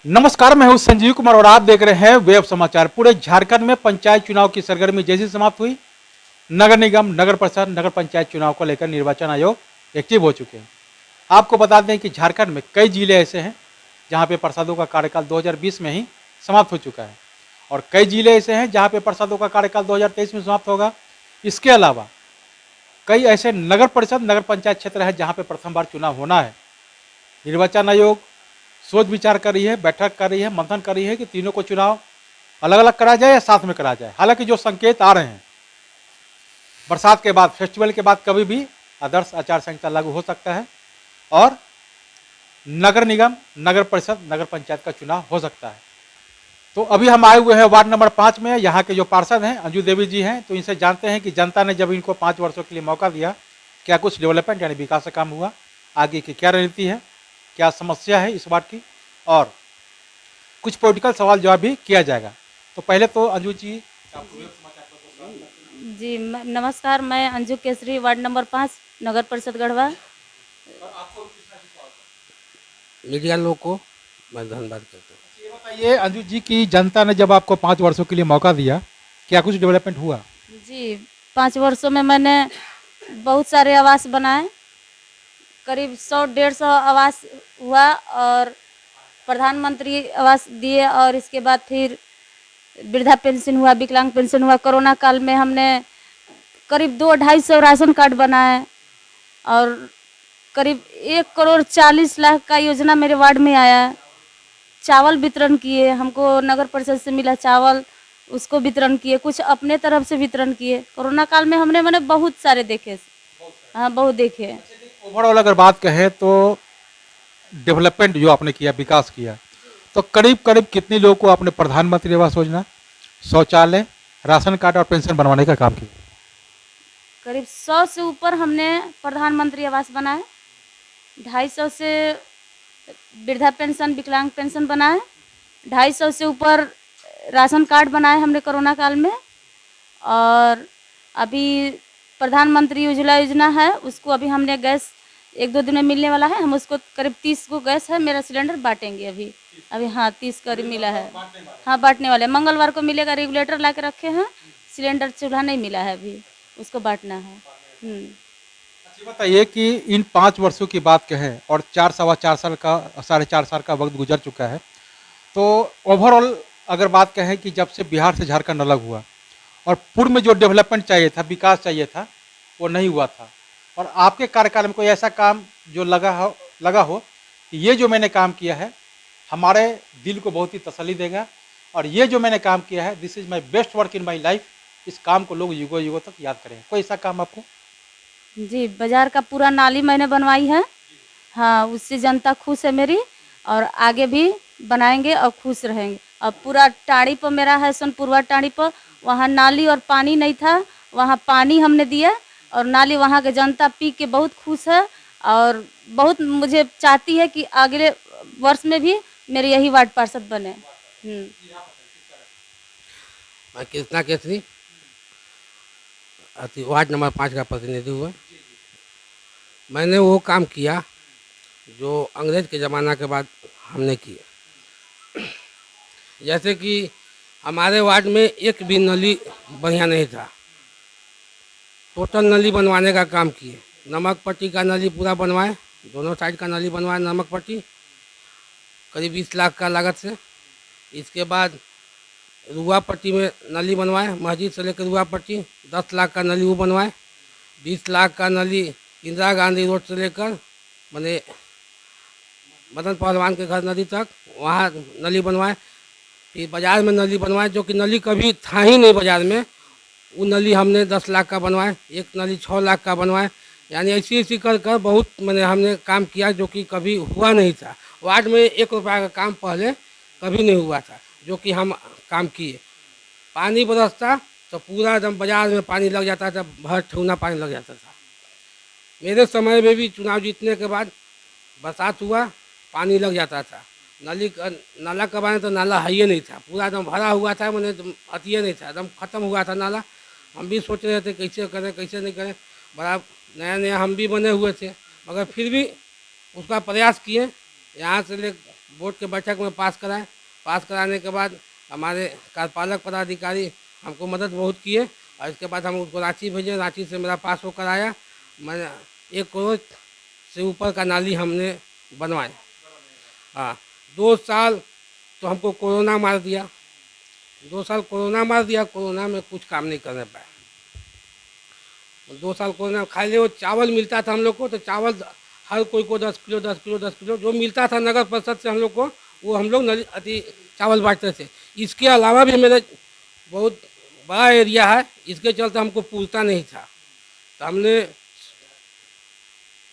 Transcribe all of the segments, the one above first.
नमस्कार, मैं हूं संजीव कुमार और आप देख रहे हैं वेब समाचार। पूरे झारखंड में पंचायत चुनाव की सरगर्मी जैसी समाप्त हुई, नगर निगम, नगर परिषद, नगर पंचायत चुनाव को लेकर निर्वाचन आयोग एक्टिव हो चुके हैं। आपको बता दें कि झारखंड में कई जिले ऐसे हैं जहां पे पार्षदों का कार्यकाल 2020 में ही समाप्त हो चुका है और कई जिले ऐसे हैं जहां पे पार्षदों का कार्यकाल 2023 में समाप्त होगा। इसके अलावा कई ऐसे नगर परिषद, नगर पंचायत क्षेत्र है जहाँ पे प्रथम बार चुनाव होना है। निर्वाचन आयोग सोच विचार कर रही है, बैठक कर रही है, मंथन कर रही है कि तीनों को चुनाव अलग अलग करा जाए या साथ में करा जाए। हालांकि जो संकेत आ रहे हैं, बरसात के बाद, फेस्टिवल के बाद कभी भी आदर्श आचार संहिता लागू हो सकता है और नगर निगम, नगर परिषद, नगर पंचायत का चुनाव हो सकता है। तो अभी हम आए हुए हैं वार्ड नंबर 5 में। यहाँ के जो पार्षद हैं अंजू देवी जी हैं, तो इनसे जानते हैं कि जनता ने जब इनको 5 वर्षों के लिए मौका दिया, क्या कुछ डेवलपमेंट यानी विकास का काम हुआ, आगे की क्या रणनीति है, क्या समस्या है इस वार्ड की, और कुछ पॉलिटिकल सवाल जवाब भी किया जाएगा। तो पहले तो अंजू जी जी नमस्कार, मैं अंजू केसरी, वार्ड नंबर 5, नगर परिषद गढ़वा। मीडिया लोग को मैं धन्यवाद करता हूँ। ये बताइए अंजू जी की जनता ने जब आपको 5 वर्षों के लिए मौका दिया, क्या कुछ डेवलपमेंट हुआ? जी 5 वर्षों में मैंने बहुत सारे आवास बनाए, करीब 100-150 आवास हुआ और प्रधानमंत्री आवास दिए और इसके बाद फिर वृद्धा पेंशन हुआ, विकलांग पेंशन हुआ। कोरोना काल में हमने करीब 200-250 राशन कार्ड बनाए और करीब 1,40,00,000 का योजना मेरे वार्ड में आया। चावल वितरण किए, हमको नगर परिषद से मिला चावल, उसको वितरण किए, कुछ अपने तरफ से वितरण किए। कोरोना काल में हमने मैंने बहुत सारे देखे। हाँ, बहुत देखे। ओवरऑल अगर बात कहें तो डेवलपमेंट जो आपने किया, विकास किया, तो करीब करीब कितने लोगों को आपने प्रधानमंत्री आवास योजना, शौचालय, राशन कार्ड और पेंशन बनवाने का काम किया? करीब 100 से ऊपर हमने प्रधानमंत्री आवास बनाए, 250 से वृद्धा पेंशन, विकलांग पेंशन बनाए, 250 से ऊपर राशन कार्ड बनाए हमने कोरोना काल में। और अभी प्रधानमंत्री उज्ज्वला योजना है, उसको अभी हमने गैस 1-2 दिन में मिलने वाला है। हम उसको करीब 30 को गैस है, मेरा सिलेंडर बांटेंगे अभी। हाँ, 30 करीब मिला है। हाँ, बांटने वाले, मंगलवार को मिलेगा। रेगुलेटर ला के रखे हैं, सिलेंडर चूल्हा नहीं मिला है अभी, उसको बांटना है। अच्छा, बताइए कि इन 5 वर्षों की बात कहें और 4-4.25 साल का, 4.5 साल का वक्त गुजर चुका है, तो ओवरऑल अगर बात कहें कि जब से बिहार से झारखंड अलग हुआ और पूर्व में जो डेवलपमेंट चाहिए था, विकास चाहिए था, वो नहीं हुआ था, और आपके कार्यकाल में कोई ऐसा काम जो लगा हो कि ये जो मैंने काम किया है हमारे दिल को बहुत ही तसल्ली देगा और ये जो मैंने काम किया है, this is my best work in my life, इस काम को लोग युगों युगों तक याद करें। कोई ऐसा काम आपको? जी, बाज़ार का पूरा नाली मैंने बनवाई है। हाँ, उससे जनता खुश है मेरी, और आगे भी बनाएंगे और खुश रहेंगे। और पूरा टाड़ी पर मेरा है, सोनपुरवा टाड़ी पर, वहाँ नाली और पानी नहीं था, वहाँ पानी हमने दिया और नाली, वहाँ के जनता पी के बहुत खुश है और बहुत मुझे चाहती है कि अगले वर्ष में भी मेरे यही वार्ड पार्षद बने। मैं कृष्णा केसरी, वार्ड नंबर 5 का प्रतिनिधि हुआ। मैंने वो काम किया जो अंग्रेज के ज़माना के बाद हमने किया। जैसे कि हमारे वार्ड में एक भी नली बढ़िया नहीं था, टोटल नली बनवाने का काम किए। नमक पट्टी का नली पूरा बनवाए, दोनों साइड का नली बनवाए, नमक पट्टी करीब 20 लाख का लागत से। इसके बाद रुआ पट्टी में नली बनवाए, मस्जिद से लेकर रुआ पट्टी 10 लाख का नली वो बनवाए। 20 लाख का नली इंदिरा गांधी रोड से लेकर मैंने मदन पहलवान के घर नदी तक, वहाँ नली बनवाए। फिर बाज़ार में नली बनवाए, जो कि नली कभी था ही नहीं बाज़ार में, वो नली हमने 10 लाख का बनवाए। एक नली 6 लाख का बनवाए। यानी ऐसी ऐसी कर कर बहुत मैंने हमने काम किया जो कि कभी हुआ नहीं था। वार्ड में 1 रुपया का काम पहले कभी नहीं हुआ था, जो कि हम काम किए। पानी बरसता तो पूरा एकदम बाजार में पानी लग जाता था, भर ठेहुना पानी लग जाता था। मेरे समय में भी चुनाव जीतने के बाद बरसात हुआ, पानी लग जाता था। नाला करवाने तो नाला है ही नहीं था, पूरा एकदम भरा हुआ था, मैंने अतिये नहीं था, एकदम ख़त्म हुआ था नाला। हम भी सोच रहे थे कैसे करें कैसे नहीं करें, बड़ा नया नया हम भी बने हुए थे, मगर फिर भी उसका प्रयास किए। यहाँ से ले बोर्ड के बैठक में पास कराए। पास कराने के बाद हमारे कार्यपालक पदाधिकारी हमको मदद बहुत किए और इसके बाद हम उसको रांची भेजे। रांची से मेरा पास होकर आया। मैंने 1 करोड़ से ऊपर का नाली हमने बनवाए। हाँ, 2 साल तो हमको कोरोना मार दिया। 2 साल कोरोना मार दिया। कोरोना में कुछ काम नहीं करने पाए। 2 साल कोरोना खाली वो चावल मिलता था हम लोग को, तो चावल हर कोई को 10 किलो 10 किलो 10 किलो जो मिलता था नगर परिषद से हम लोग को, वो हम लोग अति चावल बांटते थे। इसके अलावा भी मेरे बहुत बड़ा एरिया है, इसके चलते हमको पूछता नहीं था। तो हमने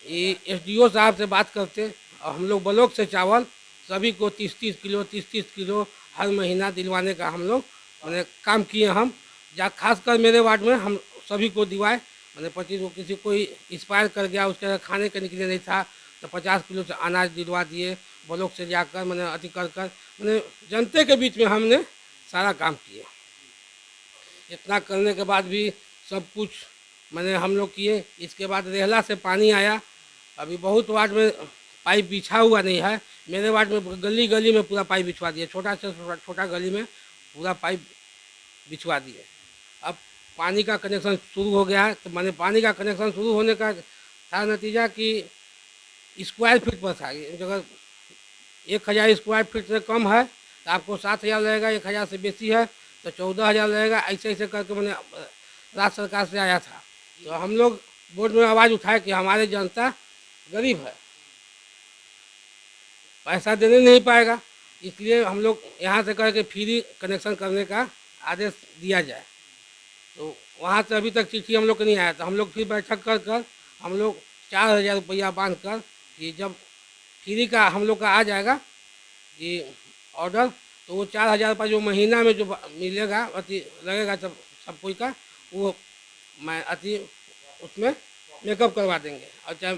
ये SDO साहब से बात करते और हम लोग ब्लॉक से चावल सभी को 30-30 किलो 30-30 किलो हर महीना दिलवाने का हम लोग मैंने काम किए। हम जा खासकर मेरे वार्ड में हम सभी को दिलवाए। मैंने 25 को किसी कोई एक्सपायर कर गया, उसके खाने के निकले नहीं था, तो 50 किलो से अनाज दिलवा दिए ब्लॉक से जाकर। मैंने अति कर मैंने जनता के बीच में हमने सारा काम किए। इतना करने के बाद भी सब कुछ मैंने हम लोग किए। इसके बाद रेहला से पानी आया। अभी बहुत वार्ड में पाइप बिछा हुआ नहीं है। मेरे वार्ड में गली गली में पूरा पाइप बिछवा दिए। छोटा से छोटा गली में पूरा पाइप बिछवा दिए। अब पानी का कनेक्शन शुरू हो गया है। तो मैंने पानी का कनेक्शन शुरू होने का था नतीजा कि स्क्वायर फीट पर था। अगर 1000 स्क्वायर फीट से कम है तो आपको 7000 लगेगा, 1000 से बेसी है तो 14000 लगेगा। ऐसे ऐसे करके मैंने राज्य सरकार से आया था। तो हम लोग बोर्ड में आवाज़ उठाए कि हमारे जनता गरीब है, पैसा देने नहीं पाएगा, इसलिए हम लोग यहाँ से करके फ्री कनेक्शन करने का आदेश दिया जाए। तो वहाँ से अभी तक चिट्ठी हम लोग को नहीं आया। तो हम लोग फिर बैठक कर कर हम लोग 4000 रुपया बांध कर कि जब फ्री का हम लोग का आ जाएगा कि ऑर्डर, तो वो 4000 रुपये जो महीना में जो मिलेगा अति लगेगा सब कोई का, वो मैं अति उसमें मेकअप करवा देंगे और चाहे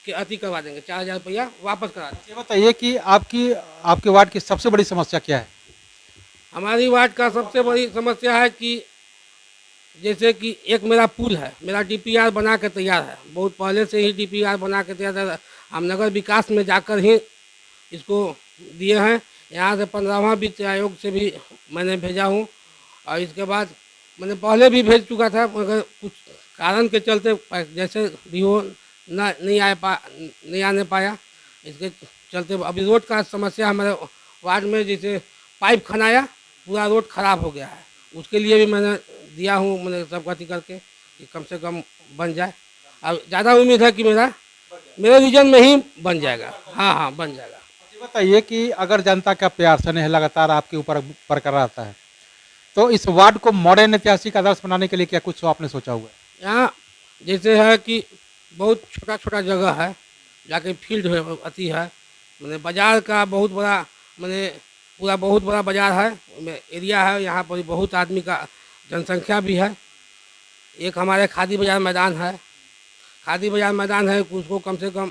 कि अति करवा देंगे। 4000 रुपया वापस करा देंगे। ये बताइए कि आपके वार्ड की सबसे बड़ी समस्या क्या है? हमारी वार्ड का सबसे बड़ी समस्या है कि जैसे कि एक मेरा पुल है, मेरा DPR बना के तैयार है। बहुत पहले से ही DPR बना के तैयार है। हम नगर विकास में जाकर ही इसको दिए हैं। यहाँ से 15वां वित्त आयोग से भी मैंने भेजा हूँ और इसके बाद मैंने पहले भी भेज चुका था, मगर कुछ कारण के चलते जैसे भी हो नहीं आने पाया। इसके चलते अभी रोड का समस्या हमारे वार्ड में, जैसे पाइप खनाया पूरा रोड खराब हो गया है। उसके लिए भी मैंने दिया हूँ, मैंने सब गति करके कि कम से कम बन जाए। और ज़्यादा उम्मीद है कि मेरे रीजन में ही बन जाएगा। हाँ, बन जाएगा। ये बताइए कि अगर जनता का प्यार स्नेह लगातार आपके ऊपर बरकरार रहता है, तो इस वार्ड को मॉडर्न ऐतिहासिक आदर्श बनाने के लिए क्या कुछ आपने सोचा हुआ है? यहाँ जैसे है कि बहुत छोटा छोटा जगह है, जाके फील्ड है अति है। मैंने बाज़ार का बहुत बड़ा, मैंने पूरा बहुत बड़ा बाज़ार है, एरिया है। यहाँ पर बहुत आदमी का जनसंख्या भी है। एक हमारे खादी बाज़ार मैदान है। खादी बाज़ार मैदान है, उसको कम से कम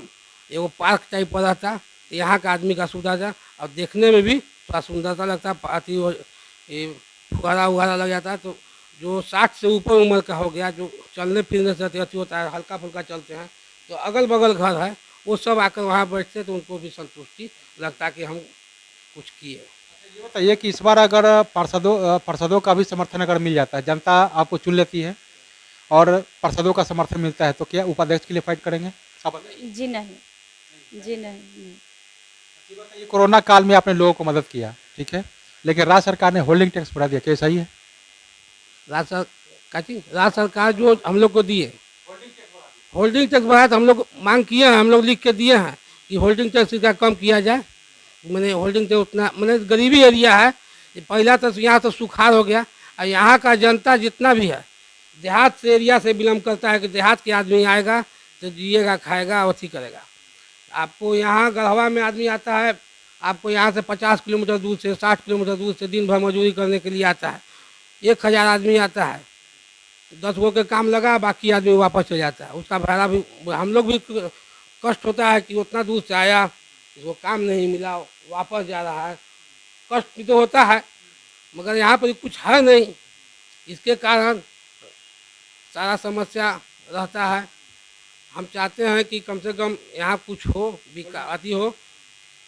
एगो पार्क टाइप पर रहता। तो यहाँ का आदमी का सुविधा था और देखने में भी थोड़ा सुंदरता लगता। अति फुहारा उहारा लग जाता है। तो जो 60 से ऊपर उम्र का हो गया, जो चलने फिरने से अति होता है, हल्का फुल्का चलते हैं, तो अगल बगल घर है, वो सब आकर वहाँ बैठते, तो उनको भी संतुष्टि लगता कि हम कुछ किए। ये बताइए कि इस बार अगर पार्षदों का भी समर्थन अगर मिल जाता है, जनता आपको चुन लेती है और पार्षदों का समर्थन मिलता है, तो क्या उपाध्यक्ष के लिए फाइट करेंगे? जी नहीं, जी नहीं। ये बताइए, कोरोना काल में आपने लोगों को मदद किया, ठीक है, लेकिन राज्य सरकार ने होल्डिंग टैक्स बढ़ा दिया, क्या सही है? राज्य सरकार जो हम लोग को दिए होल्डिंग टैक्स बढ़ाया, तो हम लोग मांग किए हैं, हम लोग लिख के दिए हैं कि होल्डिंग टैक्स का कम किया जाए। मैंने होल्डिंग टैक्स उतना, मैंने गरीबी एरिया है, पहला तो यहाँ तो सुखाड़ हो गया। और यहाँ का जनता जितना भी है देहात से एरिया से बिलोंग करता है कि देहात के आदमी आएगा तो जिएगा, खाएगा और अथी करेगा। आपको यहाँ गढ़वा में आदमी आता है, आपको यहाँ से 50 किलोमीटर दूर से 60 किलोमीटर दूर से दिन भर मजदूरी करने के लिए आता है। 1000 आदमी आता है, 10 गो के काम लगा, बाकी आदमी वापस चले जाता है। उसका भाड़ा भी, हम लोग भी कष्ट होता है कि उतना दूर से आया, उसको काम नहीं मिला, वापस जा रहा है। कष्ट भी तो होता है, मगर यहाँ पर कुछ है नहीं। इसके कारण सारा समस्या रहता है। हम चाहते हैं कि कम से कम यहाँ कुछ हो, अति हो,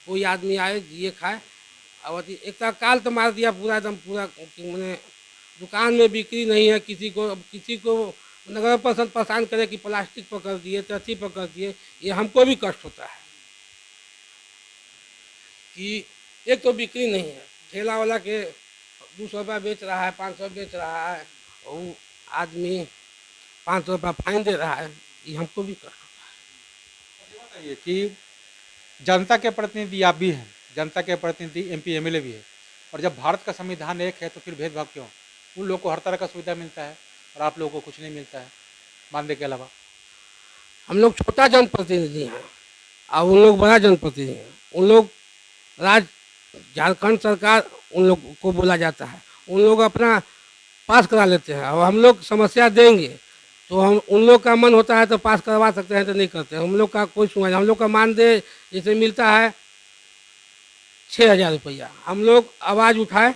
कोई आदमी आए जिए खाए। और एक तरह काल तो मार दिया पूरा, एकदम पूरा मैंने दुकान में बिक्री नहीं है, किसी को नगर परिषद परेशान करे कि प्लास्टिक पकड़ दिए, तथी पकड़ दिए, ये हमको भी कष्ट होता है कि एक तो बिक्री नहीं है, ठेला वाला के 200 रुपया बेच रहा है, 500 बेच रहा है, और वो आदमी 500 रुपया फाइन दे रहा है, ये हमको भी कष्ट होता है। बताइए कि जनता के प्रतिनिधि आप भी हैं, जनता के प्रतिनिधि एमपी एमएलए भी है, और जब भारत का संविधान एक है तो फिर भेदभाव क्यों? उन लोगों को हर तरह का सुविधा मिलता है और आप लोगों को कुछ नहीं मिलता है मानदेय के अलावा। हम लोग छोटा जनप्रतिनिधि हैं और उन लोग बड़ा जनप्रतिनिधि हैं। उन लोग झारखंड सरकार उन लोग को बोला जाता है, उन लोग अपना पास करा लेते हैं, और हम लोग समस्या देंगे तो हम उन लोग का मन होता है तो पास करवा सकते हैं, तो नहीं करते। हम लोग का कोई सुनवाई, हम लोग का मानदेय जैसे मिलता है 6,000 रुपया। हम लोग आवाज़ उठाए,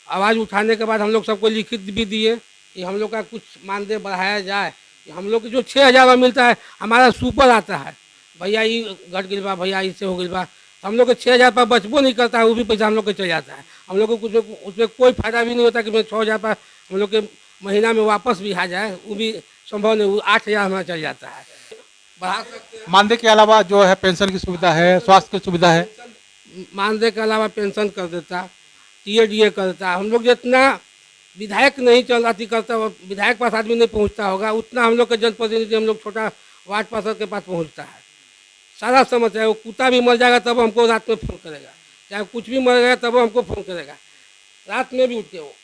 आवाज़ उठाने के बाद हम लोग सबको लिखित भी दिए कि हम लोग का कुछ मानदेय बढ़ाया जाए। हम लोग को जो 6,000 मिलता है, हमारा सुपर आता है, भैया ये घट गिल बा, भैया इससे हो गई बा, तो हम लोग को 6,000 रुपया बचबो नहीं करता है, वो भी पैसा हम लोग को चल जाता है। हम लोग को कुछ उसमें कोई फायदा भी नहीं होता कि 6,000 रुपया हम लोग के महीना में वापस भी आ जाए, वो भी संभव नहीं। वो 8,000 हमारा चल जाता है। बढ़ा सकते हैं। मानदेय के अलावा जो है पेंशन की सुविधा है, स्वास्थ्य की सुविधा है। मानदेय के अलावा पेंशन कर देता, टीएडीए कर देता। हम लोग जितना विधायक नहीं चल अति करता, विधायक पास आदमी नहीं पहुंचता होगा, उतना हम लोग के जनप्रतिनिधि, हम लोग छोटा वार्ड पार्षद के पास पहुंचता है। सारा समस्या है। वो कुत्ता भी मर जाएगा तब हमको रात में फ़ोन करेगा, चाहे कुछ भी मर गया तब हमको फ़ोन करेगा। रात में भी उठ के वो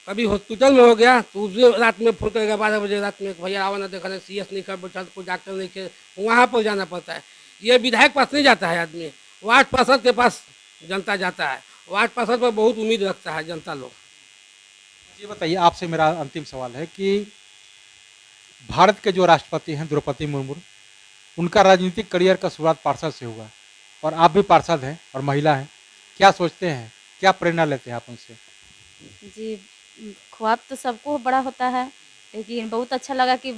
कभी हॉस्पिटल में हो गया तो उस दिन रात में फ़ोन करेगा 12 बजे रात में, भैया आवा ना, देखा नहीं, सीएस नहीं कर बैठा, कोई डॉक्टर नहीं के, वहाँ पर जाना पड़ता है। ये विधायक पास नहीं जाता है आदमी, वार्ड पार्षद के पास जनता जाता है। वार्ड पार्षद पर बहुत उम्मीद रखता है जनता लोग। ये बताइए, आपसे मेरा अंतिम सवाल है कि भारत के जो राष्ट्रपति हैं द्रौपदी मुर्मू, उनका राजनीतिक करियर का शुरुआत पार्षद से हुआ, और आप भी पार्षद हैं और महिला हैं, क्या सोचते हैं, क्या प्रेरणा लेते हैं आप उनसे? जी, ख्वाब तो सबको बड़ा होता है, लेकिन बहुत अच्छा लगा कि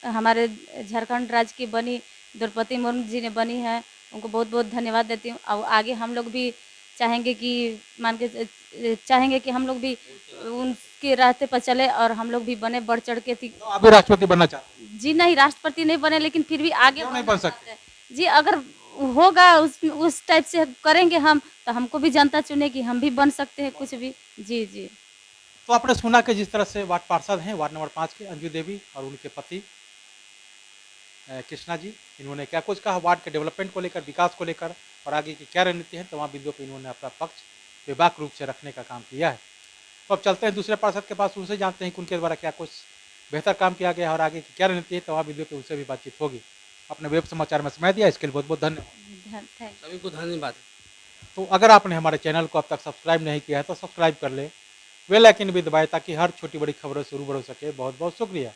हमारे झारखंड राज्य की बनी द्रौपदी मुर्मू जी ने बनी है, उनको बहुत बहुत धन्यवाद देती हूँ। और आगे हम लोग भी चाहेंगे कि हम लोग भी उनके रास्ते पर चले और हम लोग भी बने, बढ़ चढ़ के तो आप भी राष्ट्रपति बनना चाहते हैं? जी नहीं, राष्ट्रपति नहीं बने, लेकिन फिर भी आगे क्यों नहीं बढ़ना बन सकते? चाहते हैं। जी, अगर होगा उस टाइप से करेंगे हम, तो हमको भी जनता चुनेगी, हम भी बन सकते हैं कुछ भी। जी जी। तो आपने सुना कि जिस तरह से वार्ड पार्षद हैं वार्ड नंबर 5 के अंजू देवी और उनके पति कृष्णा जी, इन्होंने क्या कुछ कहा वार्ड के डेवलपमेंट को लेकर, विकास को लेकर, और आगे की क्या रणनीति है, तमाम बिंदुओं पर इन्होंने अपना पक्ष बेबाक रूप से रखने का काम किया है। तो अब चलते हैं दूसरे पार्षद के पास, उनसे जानते हैं कि उनके द्वारा क्या कुछ बेहतर काम किया गया है और आगे की क्या रणनीति है, तमाम बिंदुओं पर उनसे भी बातचीत होगी। अपने वेब समाचार में समय दिया, इसके लिए बहुत बहुत धन्यवाद। थैंक सभी को धन्यवाद। तो अगर आपने हमारे चैनल को अब तक सब्सक्राइब नहीं किया है तो सब्सक्राइब कर ले, बेल आइकन भी दबाएं ताकि हर छोटी बड़ी खबरों से रूबरू हो सके। बहुत बहुत शुक्रिया।